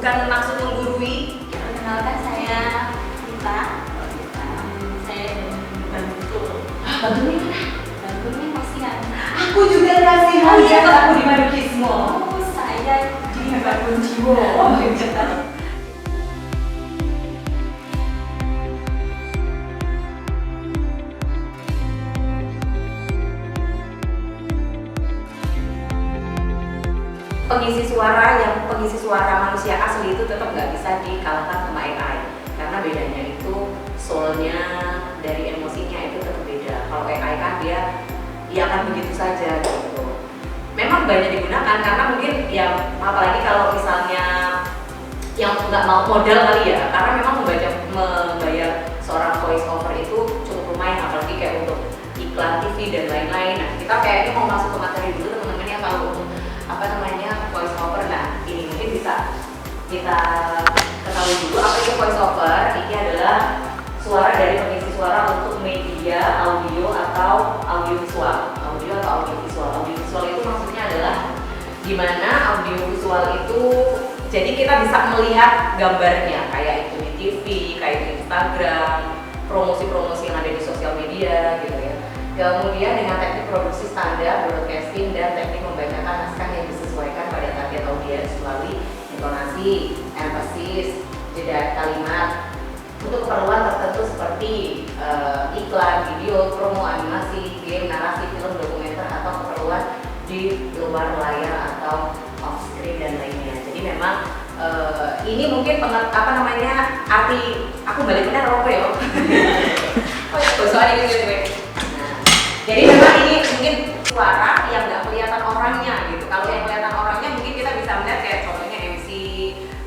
bukan maksud menggurui. Perkenalkan saya Rita. Saya bantu. Bantunya mana? Bantunya kasihan. Aku juga kasihan. Iya. Aku di Madukismo. Oh, saya Di Bangun Jiwo. Oh, pengisi suara manusia asli itu tetap nggak bisa dikalahkan sama AI, karena bedanya itu soulnya dari emosinya itu tetap beda. Kalau AI kan dia akan begitu saja gitu. Memang banyak digunakan karena mungkin ya, apalagi kalau misalnya yang nggak mau modal kali ya, karena memang membayar seorang voice over itu cukup lumayan, apalagi kayak untuk iklan TV dan lain-lain. Nah, kita kayaknya mau masuk ke materi dulu teman-teman ya, kalau untuk voice over. Nah, ini mungkin bisa kita ketahui dulu apa itu voice over. Ini adalah suara dari pengisi suara untuk media audio atau audiovisual. Audiovisual itu maksudnya adalah gimana audiovisual itu, jadi kita bisa melihat gambarnya kayak itu di TV, kayak di Instagram, promosi-promosi yang ada di sosial media gitu ya. Kemudian dengan teknik produksi standar, broadcasting, dan teknik membacakan naskah yang disesuaikan pada target audiens melalui intonasi, emphasis, jeda kalimat untuk keperluan tertentu seperti iklan, video, promo, animasi, game, narasi, film, dokumenter, atau keperluan di luar layar atau off screen dan lainnya. Jadi memang ini mungkin arti aku baliknya apa ya? Oh ya, soalnya gitu. Jadi memang ini mungkin suara yang nggak kelihatan orangnya gitu. Kalau yang kelihatan orangnya mungkin kita bisa melihat kayak contohnya MC,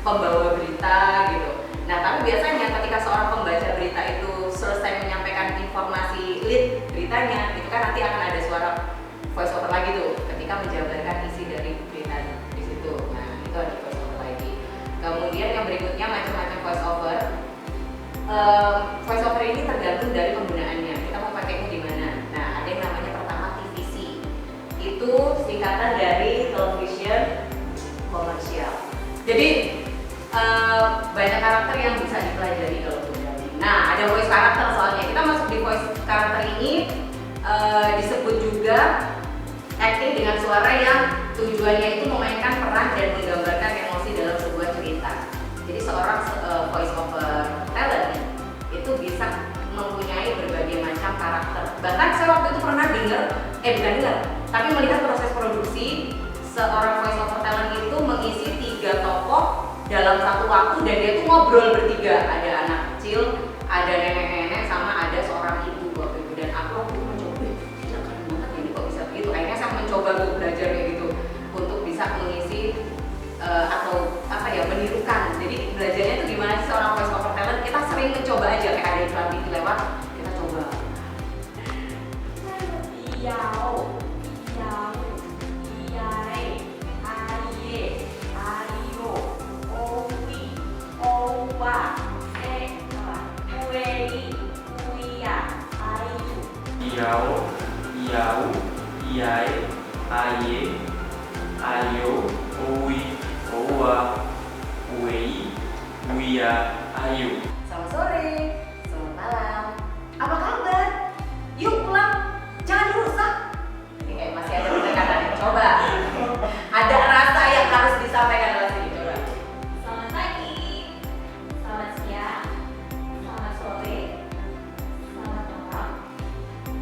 pembawa berita gitu. Nah, tapi biasanya ketika seorang pembaca berita itu selesai menyampaikan informasi lead beritanya, itu kan nanti akan ada suara voice over lagi tuh ketika menjabarkan isi dari berita di situ. Nah, itu ada voice over lagi. Kemudian yang berikutnya macam-macam voice over. Voice over ini tergantung dari penggunaannya. Kita mau pakainya di mana? Nah, ada yang namanya pertama TVC. Itu singkatan dari television komersial. Jadi banyak karakter yang bisa dipelajari kalau programming. Nah, ada voice karakter soalnya. Kita masuk di voice karakter ini disebut juga acting dengan suara yang tujuannya itu memainkan peran dan menggambarkan emosi dalam sebuah cerita. Jadi seorang voice over talent itu bisa mempunyai berbagai macam karakter. Bahkan saya waktu itu pernah tapi melihat proses produksi seorang voice over talent itu mengisi 3 tokoh dalam satu waktu, dan dia tuh ngobrol bertiga. Ada anak kecil, ada nenek-nenek, sama ada seorang ibu waktu itu. Dan aku mencoba, gila keren banget ini kok bisa begitu. Akhirnya saya mencoba belajar kayak gitu untuk bisa mengisi menirukan. Jadi belajarnya itu gimana sih seorang voice over talent? Kita sering mencoba aja, kayak ada iklan TV lewat, kita coba. Selamat sore, selamat malam. Apa kabar? Yuk pulang, jangan dirusak. Ini kayak masih ada pendekatan. Coba. Ada rasa yang harus disampaikan dalam sini. Coba. Selamat pagi, selamat siang, selamat sore, selamat malam.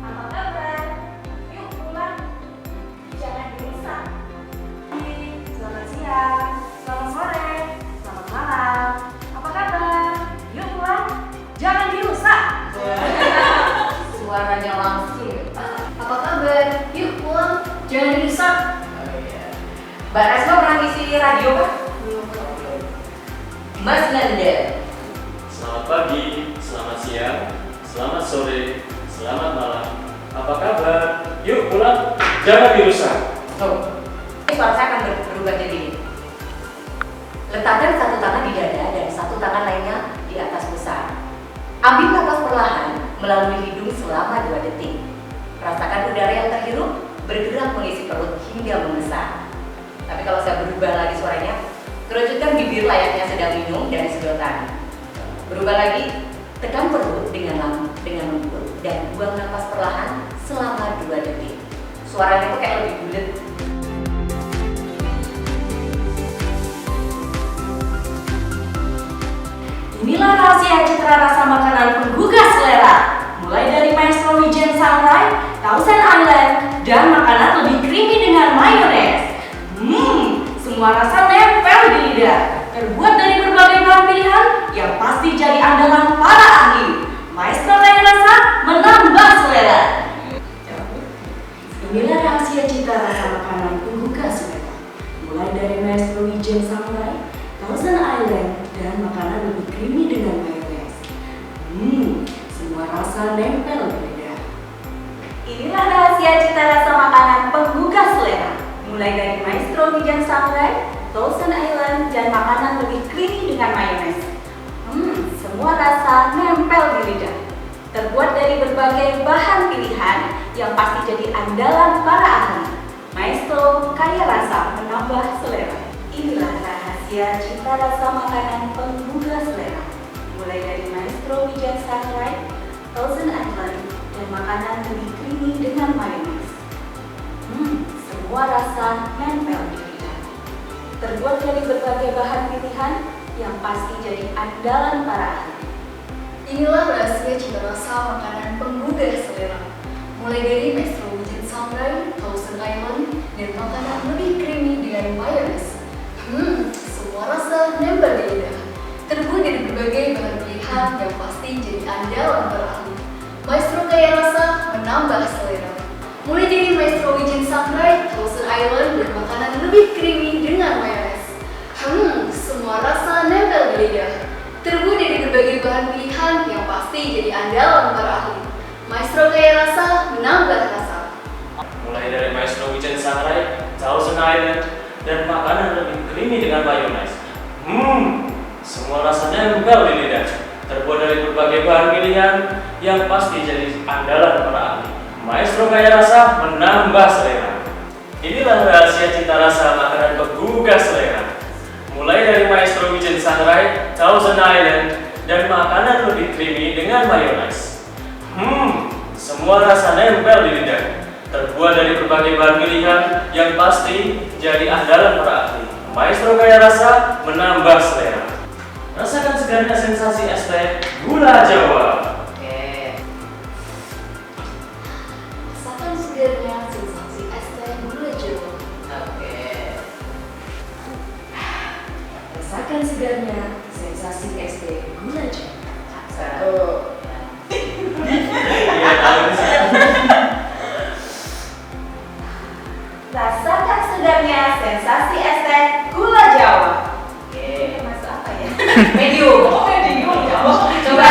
Apa kabar? Yuk pulang, jangan dirusak. Selamat siang, selamat sore, selamat malam. Apa kabar? Yuk pulang, jangan dirusak. Suaranya langsung. Apa kabar? Yuk pulang, jangan dirusak. Mbak Resma pernah ngisi radio kan? Mas Nanda. Selamat pagi, selamat siang, selamat sore, selamat malam. Apa kabar? Yuk pulang, jangan dirusak. Tuh, ini suara saya akan berubah jadi ini. Letakkan satu tangan di dada dan satu tangan lainnya di atas pusar. Ambil napas perlahan melalui hidung selama 2 detik. Rasakan udara yang terhirup bergerak mengisi perut hingga membesar. Tapi kalau saya berubah lagi suaranya ke Kerucutkan bibir layaknya sedang minum dari sedotan. Berubah lagi, tekan perut dengan lembut dan buang nafas perlahan selama 2 detik. Suaranya tuh kayak lebih bulat. Inilah rahasia citra rasa makanan penggugah selera. Mulai dari Maestro Wijen Sangrai, Thousand Island, dan makanan lebih creamy dengan mayones. Semua rasa nempel di lidah. Terbuat dari berbagai bahan pilihan yang pasti jadi andalan para ahli. Maestro Kaya Rasa menambah selera. Inilah rahasia cita rasa makanan penggugah selera. Mulai dari Maestro Wijen Sangrai, Thousand Island, dan makanan lebih creamy dengan mayones. Semua rasa nempel di lidah. Inilah rahasia cita rasa makanan penggugah selera. Mulai dari Maestro Wijen Sangrai, Thousand Island, dan makanan lebih creamy dengan mayones. Semua rasa nempel di lidah. Terbuat dari berbagai bahan pilihan yang pasti jadi andalan para ahli. Maestro Kaya Rasa menambah selera. Inilah rahasia cita rasa makanan penggugah selera. Mulai dari Maestro Wijen Sangrai, Thousand Island, dan makanan lebih creamy dengan mayones. Semua rasa nempel di lidah. Terbuat dari berbagai bahan pilihan yang pasti jadi andalan para ahli. Inilah rahasia cita rasa makanan penggugah selera. Mulai dari Maestro Wijen Sangrai, Thousand Island, dan makanan lebih creamy dengan mayones. Semua rasa nempel di lidah. Terbuat dari berbagai bahan pilihan yang pasti jadi andalan para ahli. Maestro Kaya Rasa menambah selera. Mulai dari Maestro Wijen Sangrai, Thousand Island, dan makanan lebih creamy dengan mayones. Semua rasa nempel di lidah. Terbuat dari berbagai bahan pilihan yang pasti jadi andalan para ahli. Maestro Kaya Rasa menambah rasa. Mulai dari Maestro Wijen Sangrai, Thousand Island, dan makanan lebih creamy dengan mayones. Semua rasa nempel di lidah. Terbuat dari berbagai bahan pilihan yang pasti jadi andalan para ahli. Maestro Kaya Rasa menambah selera. Inilah rahasia cita rasa makanan penggugah selera. Mulai dari Maestro Wijen Sangrai, Thousand Island, dan makanan lebih creamy dengan mayones. Semua rasa nempel di lidah. Terbuat dari berbagai bahan pilihan yang pasti jadi andalan para ahli. Maestro Kaya Rasa menambah selera. Rasakan segarnya sensasi es teh gula Jawa. Rasakan segarnya sensasi es teh gula Jawa. Rasakan segarnya sensasi es teh gula Jawa. Iya, tahu sih. Rasakan segarnya sensasi es teh gula Jawa. Masuk apa ya? Medium. Medium. Coba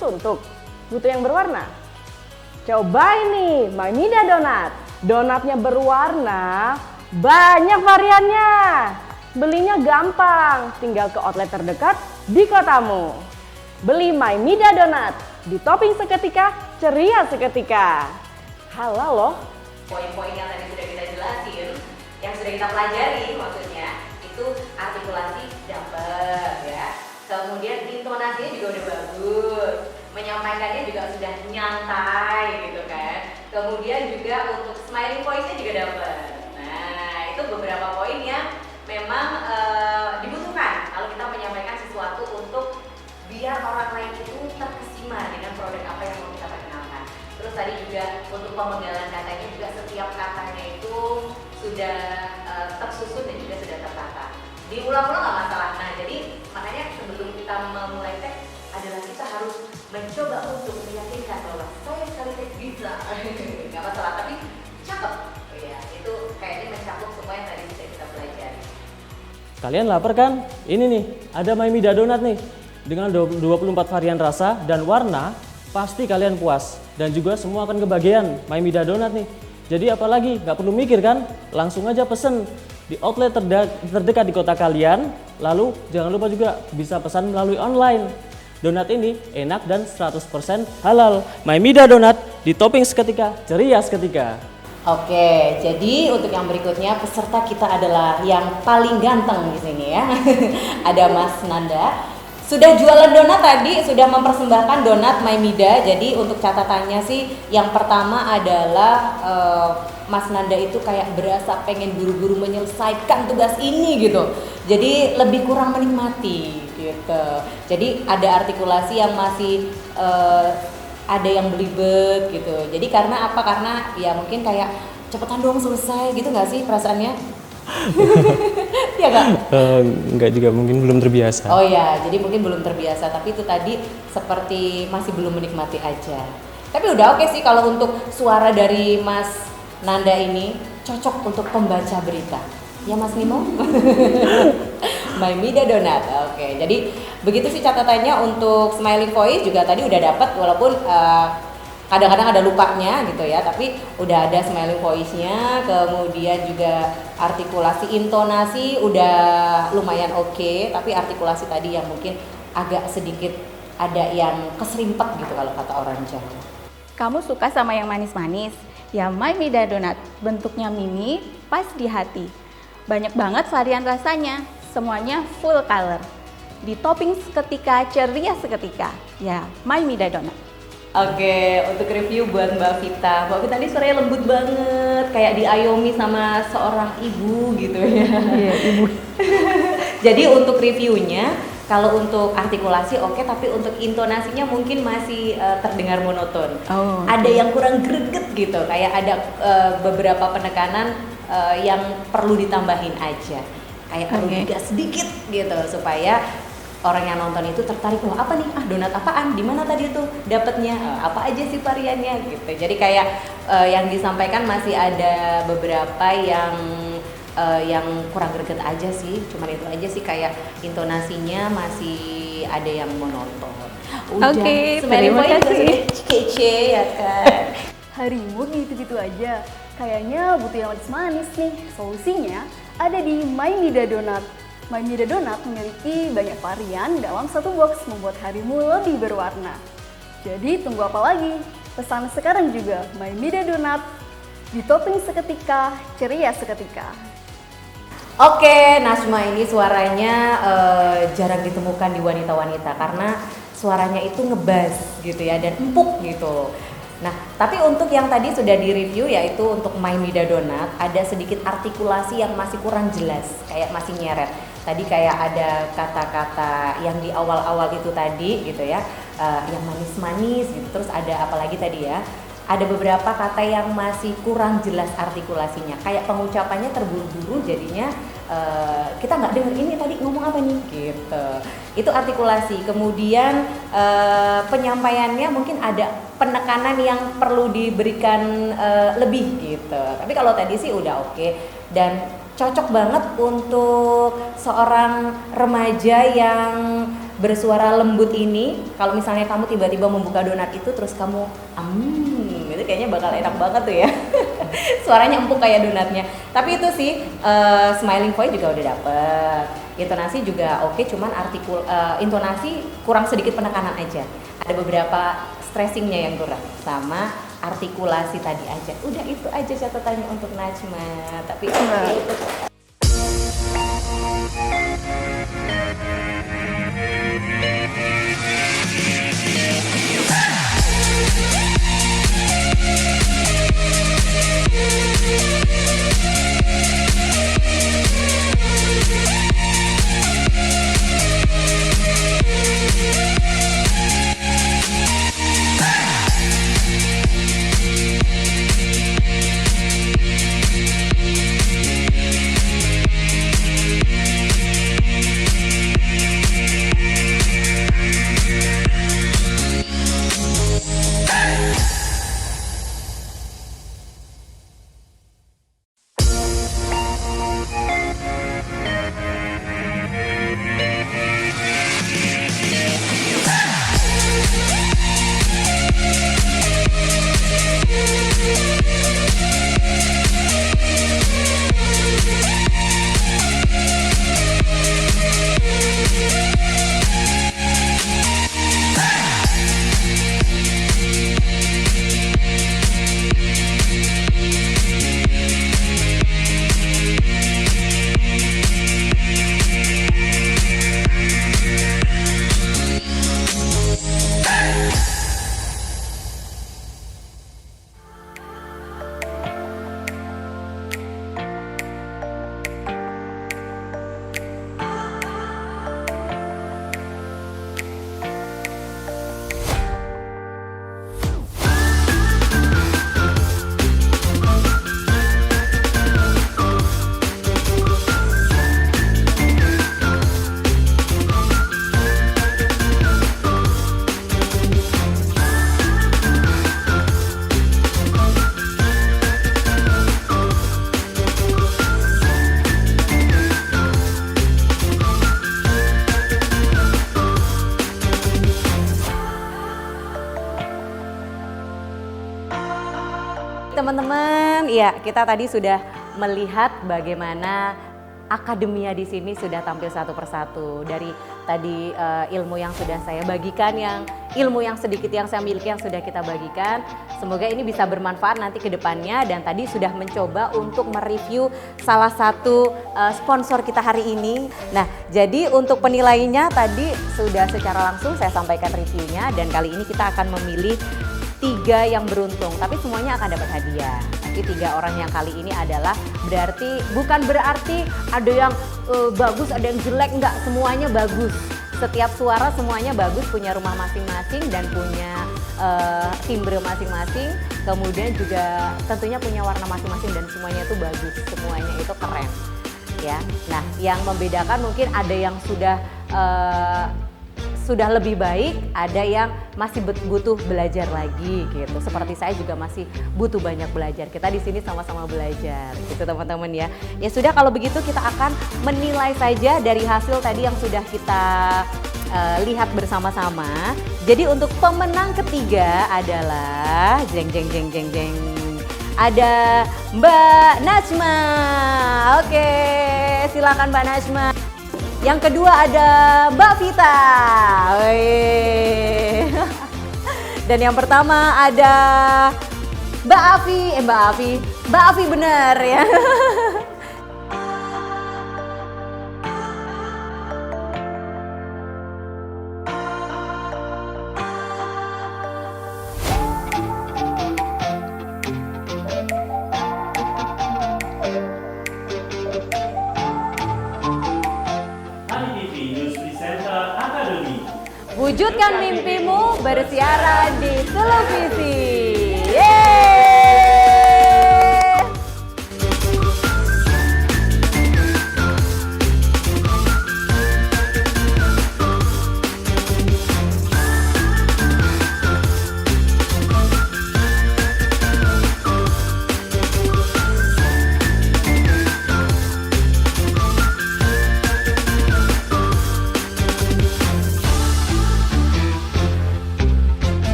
suntuk? Butuh yang berwarna? Coba ini, Maymida Donat. Donatnya berwarna, banyak variannya. Belinya gampang, tinggal ke outlet terdekat di kotamu. Beli Maymida Donat, di topping seketika, ceria seketika. Halal loh. Poin-poin yang tadi sudah kita jelasin, yang sudah kita pelajari maksudnya, itu artikulasi dapet ya. Kemudian intonasinya juga udah bagus, menyampaikannya juga sudah nyantai gitu kan. Kemudian juga untuk smiling voice-nya juga dapet. Nah, itu beberapa poin yang memang dibutuhkan kalau kita menyampaikan sesuatu untuk biar orang lain itu terkesima dengan produk apa yang mau kita perkenalkan. Terus tadi juga untuk pemenggalan katanya juga setiap katanya itu sudah tersusun dan juga sudah tertata. Diulang-ulang nggak masalah. Nah, jadi makanya sebelum kita memulai teks adalah kita harus mencoba untuk meyakinkan bahwa saya sekali teks bisa, nggak masalah. Tapi cakep, ya itu kayaknya mencakup semua yang tadi bisa kita pelajari. Kalian lapar kan? Ini nih, ada Maymida Donat nih. Dengan 24 varian rasa dan warna, pasti kalian puas. Dan juga semua akan kebagian Maymida Donat nih. Jadi apalagi, nggak perlu mikir kan? Langsung aja pesen di outlet terdekat di kota kalian. Lalu jangan lupa juga bisa pesan melalui online. Donat ini enak dan 100% halal. Maymida Donat, di topping seketika, ceria seketika. Oke, jadi untuk yang berikutnya peserta kita adalah yang paling ganteng di sini ya. Ada Mas Nanda. Sudah jualan donat tadi, sudah mempersembahkan donat Maymida. Jadi untuk catatannya sih, yang pertama adalah Mas Nanda itu kayak berasa pengen buru-buru menyelesaikan tugas ini gitu. Jadi lebih kurang menikmati gitu. Jadi ada artikulasi yang masih ada yang belibet gitu. Jadi karena apa? Karena ya mungkin kayak cepetan dong selesai gitu nggak sih perasaannya? Ya nggak? Enggak juga, mungkin belum terbiasa. Oh ya, jadi mungkin belum terbiasa. Tapi itu tadi seperti masih belum menikmati aja. Tapi udah oke sih kalau untuk suara dari Mas Nanda ini cocok untuk pembaca berita. Ya Mas Nimo? Maymida Donat. Oke, jadi begitu sih catatannya untuk smiling voice juga tadi udah dapat, walaupun kadang-kadang ada lupanya gitu ya, tapi udah ada smiling voice-nya, kemudian juga artikulasi intonasi udah lumayan oke, tapi artikulasi tadi yang mungkin agak sedikit ada yang keserimpet gitu kalau kata orang Jawa. Kamu suka sama yang manis-manis? Ya Maymida Donat, bentuknya mini, pas di hati. Banyak banget varian rasanya, semuanya full color. Di topping seketika, ceria seketika. Ya Maymida Donat. Oke, untuk review buat Mbak Vita. Mbak Vita ini suaranya lembut banget, kayak diayomi sama seorang ibu gitu ya. Iya, ibu. Jadi untuk reviewnya, kalau untuk artikulasi oke, tapi untuk intonasinya mungkin masih terdengar monoton. Oh, ada yang kurang greget gitu, kayak ada beberapa penekanan yang perlu ditambahin aja. Kayak perlu digas sedikit gitu supaya orang yang nonton itu tertarik, wah apa nih, donat apaan, di mana tadi tuh dapatnya, apa aja sih variannya gitu. Jadi kayak yang disampaikan masih ada beberapa yang kurang greget aja sih, cuman itu aja sih, kayak intonasinya masih ada yang monoton. Oke, terima kasih. Kece ya kan. Harimu gitu-gitu aja, kayaknya butuh yang manis-manis nih. Solusinya ada di Maymida Donat. Maymida Donat memiliki banyak varian dalam satu box, membuat harimu lebih berwarna. Jadi tunggu apa lagi? Pesan sekarang juga Maymida Donat, di topping seketika, ceria seketika. Oke, Najma ini suaranya jarang ditemukan di wanita-wanita karena suaranya itu ngebas gitu ya, dan empuk gitu. Nah, tapi untuk yang tadi sudah di-review yaitu untuk Maymida Donat, ada sedikit artikulasi yang masih kurang jelas, kayak masih nyeret. Tadi kayak ada kata-kata yang di awal-awal itu tadi gitu ya, yang manis-manis gitu. Terus ada apa lagi tadi ya? Ada beberapa kata yang masih kurang jelas artikulasinya, kayak pengucapannya terburu-buru, jadinya kita nggak dengar ini tadi ngomong apa nih gitu. Itu artikulasi. Kemudian penyampaiannya mungkin ada penekanan yang perlu diberikan lebih gitu. Tapi kalau tadi sih udah oke, dan cocok banget untuk seorang remaja yang bersuara lembut ini, kalau misalnya kamu tiba-tiba membuka donat itu terus kamu itu kayaknya bakal enak banget tuh ya. Suaranya empuk kayak donatnya. Tapi itu sih smiling voice juga udah dapet. Intonasi juga oke, cuman intonasi kurang sedikit penekanan aja. Ada beberapa stressingnya yang kurang sama artikulasi tadi aja. Udah itu aja catatannya untuk Najma. Tapi itu teman-teman, ya kita tadi sudah melihat bagaimana akademia di sini sudah tampil satu persatu. Dari tadi ilmu yang sudah saya bagikan, ilmu yang sedikit yang saya miliki yang sudah kita bagikan. Semoga ini bisa bermanfaat nanti ke depannya, dan tadi sudah mencoba untuk mereview salah satu sponsor kita hari ini. Nah, jadi untuk penilainya tadi sudah secara langsung saya sampaikan reviewnya, dan kali ini kita akan memilih 3 yang beruntung, tapi semuanya akan dapat hadiah. Tapi 3 orang yang kali ini adalah bukan berarti ada yang bagus, ada yang jelek, enggak, semuanya bagus. Setiap suara semuanya bagus, punya rumah masing-masing dan punya timbre masing-masing. Kemudian juga tentunya punya warna masing-masing dan semuanya itu bagus, semuanya itu keren. Ya, nah yang membedakan mungkin ada yang sudah lebih baik, ada yang masih butuh belajar lagi gitu. Seperti saya juga masih butuh banyak belajar. Kita di sini sama-sama belajar gitu teman-teman ya. Ya sudah, kalau begitu kita akan menilai saja dari hasil tadi yang sudah kita lihat bersama-sama. Jadi untuk pemenang ketiga adalah ada Mbak Najma. Oke, silakan Mbak Najma. Yang kedua ada Mbak Vita. Dan yang pertama ada Mbak Afi bener ya. Wujudkan mimpimu bersiaran di televisi.